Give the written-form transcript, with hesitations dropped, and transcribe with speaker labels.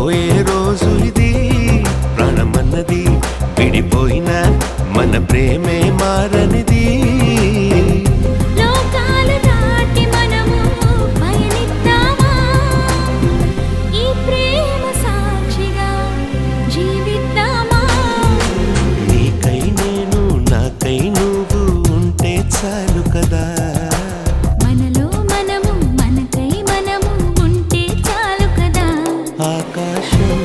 Speaker 1: పోయే రోజు ఇది ప్రాణమన్నది విడిపోయిన మన ప్రేమే మారనిది
Speaker 2: లోకాలు దాటి మనము పయనిద్దామా ఈ ప్రేమ సాక్షిగా జీవిద్దామా
Speaker 1: నీకై నేను నాకై నువ్వు ఉంటే చాలు కదా
Speaker 2: మనలో మనము మనకై మనము ఉంటే చాలు కదా
Speaker 1: ఆకాశం